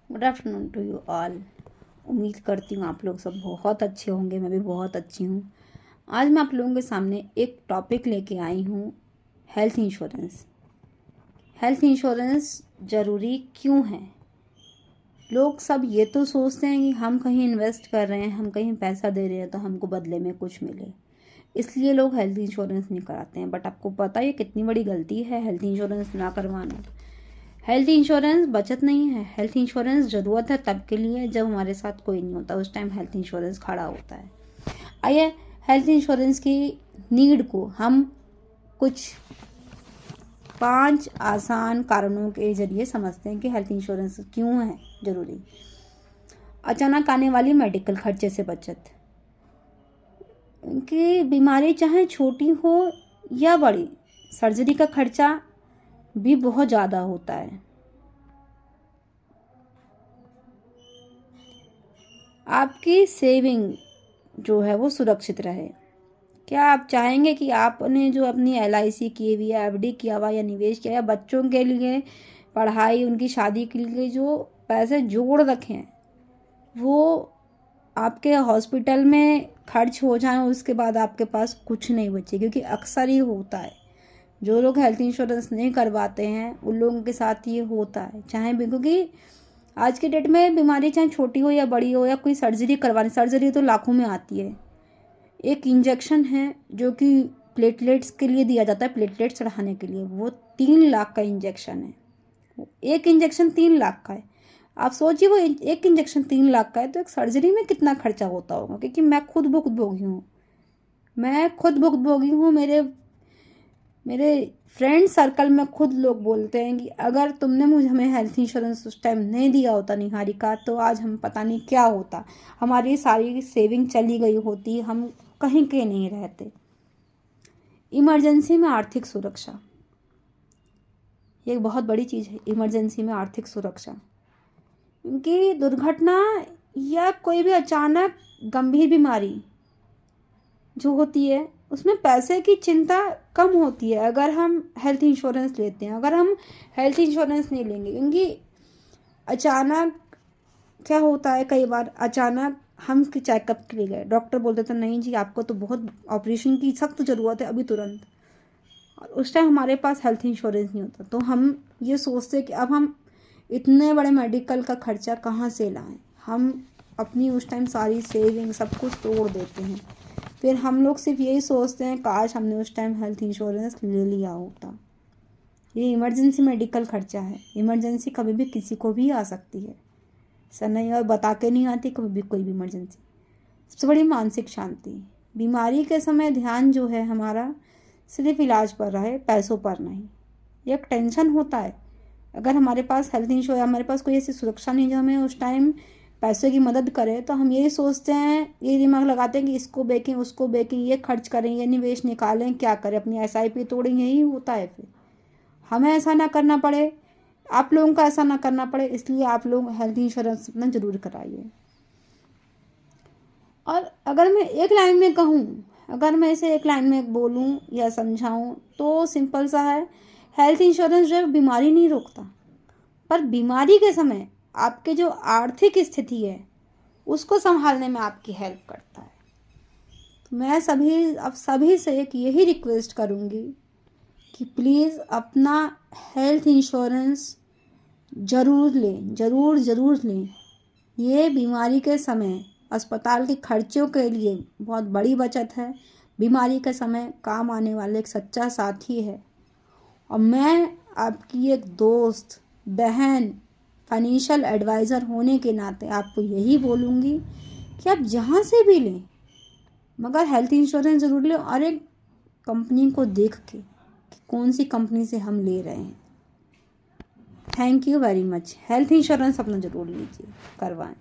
Good afternoon to you all. उम्मीद करती हूँ आप लोग सब बहुत अच्छे होंगे, मैं भी बहुत अच्छी हूँ। आज मैं आप लोगों के सामने एक टॉपिक लेके आई हूँ, हेल्थ इंश्योरेंस। हेल्थ इंश्योरेंस ज़रूरी क्यों है? लोग सब ये तो सोचते हैं कि हम कहीं इन्वेस्ट कर रहे हैं, हम कहीं पैसा दे रहे हैं तो हमको बदले में कुछ मिले, इसलिए लोग हेल्थ इंश्योरेंस नहीं कराते हैं। बट आपको पता है ये कितनी बड़ी गलती है हेल्थ इंश्योरेंस ना करवाना। हेल्थ इंश्योरेंस बचत नहीं है। हेल्थ इंश्योरेंस ज़रूरत है तब के लिए जब हमारे साथ कोई नहीं होता, उस टाइम हेल्थ इंश्योरेंस खड़ा होता है। आइए हेल्थ इंश्योरेंस की नीड को हम कुछ 5 आसान कारणों के जरिए समझते हैं कि हेल्थ इंश्योरेंस क्यों है ज़रूरी। अचानक आने वाली मेडिकल खर्चे से बचत, कि बीमारी चाहे छोटी हो या बड़ी, सर्जरी का खर्चा भी बहुत ज़्यादा होता है। आपकी सेविंग जो है वो सुरक्षित रहे। क्या आप चाहेंगे कि आपने जो अपनी LIC की हुई है, FD किया हुआ या निवेश किया या बच्चों के लिए पढ़ाई, उनकी शादी के लिए जो पैसे जोड़ रखे हैं वो आपके हॉस्पिटल में खर्च हो जाएं, उसके बाद आपके पास कुछ नहीं बचे? क्योंकि अक्सर ही होता है, जो लोग हेल्थ इंश्योरेंस नहीं करवाते हैं उन लोगों के साथ ये होता है। चाहे भी, क्योंकि आज के डेट में बीमारी चाहे छोटी हो या बड़ी हो, या कोई सर्जरी करवानी, सर्जरी तो लाखों में आती है। एक इंजेक्शन है जो कि प्लेटलेट्स के लिए दिया जाता है, प्लेटलेट्स चढ़ाने के लिए, वो 3 लाख का इंजेक्शन है। एक इंजेक्शन 3 लाख का है। आप सोचिए, वो एक इंजेक्शन 3 लाख का है तो एक सर्जरी में कितना खर्चा होता होगा। क्योंकि मैं खुद भुक्तभोगी हूँ। मेरे फ्रेंड सर्कल में खुद लोग बोलते हैं कि अगर तुमने मुझे हमें हेल्थ इंश्योरेंस उस टाइम नहीं दिया होता निहारिका, तो आज हम पता नहीं क्या होता, हमारी सारी सेविंग चली गई होती, हम कहीं के नहीं रहते। इमरजेंसी में आर्थिक सुरक्षा, ये एक बहुत बड़ी चीज़ है। इमरजेंसी में आर्थिक सुरक्षा, क्योंकि दुर्घटना या कोई भी अचानक गंभीर बीमारी जो होती है उसमें पैसे की चिंता कम होती है अगर हम हेल्थ इंश्योरेंस लेते हैं। अगर हम हेल्थ इंश्योरेंस नहीं लेंगे, क्योंकि अचानक क्या होता है, कई बार अचानक हम चेकअप के लिए गए, डॉक्टर बोलते थे नहीं जी आपको तो बहुत ऑपरेशन की सख्त ज़रूरत है अभी तुरंत, और उस टाइम हमारे पास हेल्थ इंश्योरेंस नहीं होता, तो हम ये सोचते कि अब हम इतने बड़े मेडिकल का खर्चा कहाँ से लाएं। हम अपनी उस टाइम सारी सेविंग सब कुछ तोड़ देते हैं। फिर हम लोग सिर्फ यही सोचते हैं काश हमने उस टाइम हेल्थ इंश्योरेंस ले लिया होता। ये इमरजेंसी मेडिकल खर्चा है। इमरजेंसी कभी भी किसी को भी आ सकती है, ऐसा नहीं, और बता के नहीं आती कभी भी कोई भी इमरजेंसी। सबसे बड़ी मानसिक शांति, बीमारी के समय ध्यान जो है हमारा सिर्फ इलाज पर रहे, पैसों पर नहीं। ये एक टेंशन होता है अगर हमारे पास हेल्थ इंश्योरेंस, हमारे पास कोई ऐसी सुरक्षा नहीं जो हमें उस टाइम पैसों की मदद करे, तो हम यही सोचते हैं, ये दिमाग लगाते हैं कि इसको बेचें उसको बेचें, ये खर्च करें, ये निवेश निकालें, क्या करें, अपनी SIP तोड़ें, यही होता है। फिर हमें ऐसा ना करना पड़े, आप लोगों को ऐसा ना करना पड़े, इसलिए आप लोग हेल्थ इंश्योरेंस अपना ज़रूर कराइए। और अगर मैं एक लाइन में कहूँ, अगर मैं इसे एक लाइन में बोलूँ या समझाऊँ तो सिंपल सा है, हेल्थ इंश्योरेंस जो है बीमारी नहीं रोकता, पर बीमारी के समय आपके जो आर्थिक स्थिति है उसको संभालने में आपकी हेल्प करता है। तो मैं सभी से एक यही रिक्वेस्ट करूँगी कि प्लीज़ अपना हेल्थ इंश्योरेंस ज़रूर लें, ज़रूर लें। ये बीमारी के समय अस्पताल के खर्चों के लिए बहुत बड़ी बचत है। बीमारी के समय काम आने वाले एक सच्चा साथी है। और मैं आपकी एक दोस्त, बहन, फाइनेंशियल एडवाइज़र होने के नाते आपको यही बोलूँगी कि आप जहाँ से भी लें, मगर हेल्थ इंश्योरेंस ज़रूर लें, और एक कंपनी को देख के कि कौन सी कंपनी से हम ले रहे हैं। Thank you very much. Health insurance अपना ज़रूर लीजिए, करवाएं।